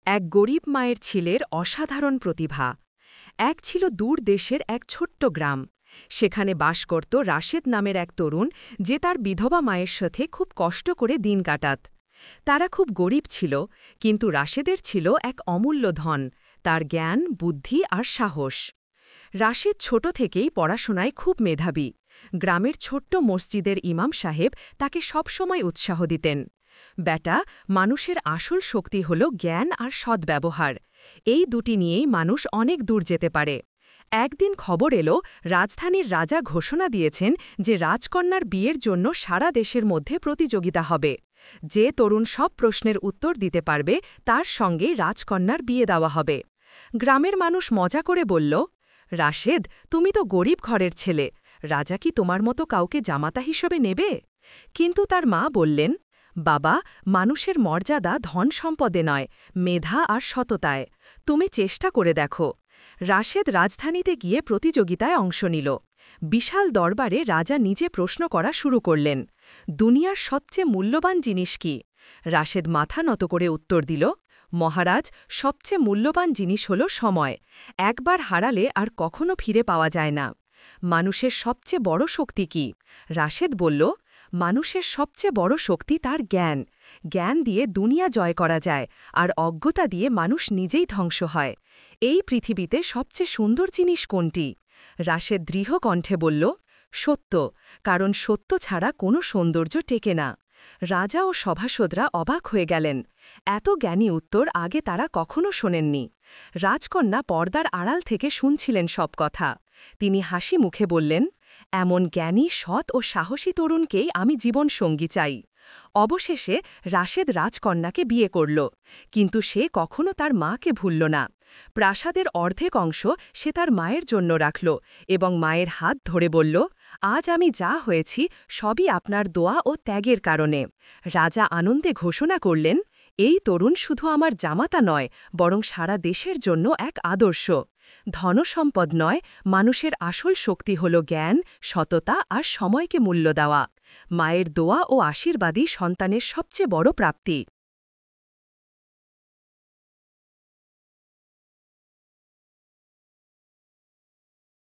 এক গরিব মায়ের ছেলের অসাধারণ প্রতিভা। এক ছিল দূর দেশের এক ছোট্ট গ্রাম। সেখানে বাস করত রাশেদ নামের এক তরুণ, যে তার বিধবা মায়ের সাথে খুব কষ্ট করে দিন কাটাত। তারা খুব গরিব ছিল, কিন্তু রাশেদের ছিল এক অমূল্য ধন, তার জ্ঞান, বুদ্ধি আর সাহস। রাশেদ ছোট থেকেই পড়াশোনায় খুব মেধাবী। গ্রামের ছোট্ট মসজিদের ইমাম সাহেব তাকে সবসময় উৎসাহ দিতেন। বেটা, মানুষের আসল শক্তি হল জ্ঞান আর সদ্ব্যবহার। এই দুটি নিয়েই মানুষ অনেক দূর যেতে পারে। একদিন খবর এলো, রাজধানীর রাজা ঘোষণা দিয়েছেন যে রাজকন্যার বিয়ের জন্য সারা দেশের মধ্যে প্রতিযোগিতা হবে। যে তরুণ সব প্রশ্নের উত্তর দিতে পারবে, তার সঙ্গে রাজকন্যার বিয়ে দেওয়া হবে। গ্রামের মানুষ মজা করে বলল, রাশেদ, তুমি তো গরিব ঘরের ছেলে, রাজা কি তোমার মতো কাউকে জামাতা হিসেবে নেবে? কিন্তু তার মা বললেন, বাবা, মানুষের মর্যাদা ধন সম্পদে নয়, মেধা আর সততায়। তুমি চেষ্টা করে দেখো। রাশেদ রাজধানীতে গিয়ে প্রতিযোগিতায় অংশ নিল। বিশাল দরবারে রাজা নিজে প্রশ্ন করা শুরু করলেন, দুনিয়ার সবচেয়ে মূল্যবান জিনিস কি? রাশেদ মাথা নত করে উত্তর দিল, মহারাজ, সবচেয়ে মূল্যবান জিনিস হল সময়। একবার হারালে আর কখনো ফিরে পাওয়া যায় না। মানুষের সবচেয়ে বড় শক্তি কি? রাশেদ বলল, মানুষের সবচেয়ে বড় শক্তি তার জ্ঞান। জ্ঞান দিয়ে দুনিয়া জয় করা যায়, আর অজ্ঞতা দিয়ে মানুষ নিজেই ধ্বংস হয়। এই পৃথিবীতে সবচেয়ে সুন্দর জিনিস কোনটি? রাশেদ দৃঢ় কণ্ঠে বলল, সত্য, কারণ সত্য ছাড়া কোনো সৌন্দর্য টেকে না। রাজা ও সভাসদরা অবাক হয়ে গেলেন। এত জ্ঞানী উত্তর আগে তারা কখনো শোনেননি। রাজকন্যা পর্দার আড়াল থেকে শুনছিলেন সব কথা। তিনি হাসি মুখে বললেন, এমন জ্ঞানী, সৎ ও সাহসী তরুণকেই আমি জীবনসঙ্গী চাই। অবশেষে রাশেদ রাজকন্যাকে বিয়ে করল, কিন্তু সে কখনো তার মাকে ভুলল না। প্রাসাদের অর্ধেক অংশ সে তার মায়ের জন্য রাখল এবং মায়ের হাত ধরে বলল, আজ আমি যা হয়েছি সবই আপনার দোয়া ও ত্যাগের কারণে। রাজা আনন্দে ঘোষণা করলেন, এই তরুণ শুধু আমার জামাতা নয়, বরং সারা দেশের জন্য এক আদর্শ। ধনসম্পদ নয়, মানুষের আসল শক্তি হল জ্ঞান, সততা আর সময়কে মূল্য দেওয়া। মায়ের দোয়া ও আশীর্বাদই সন্তানের সবচেয়ে বড় প্রাপ্তি।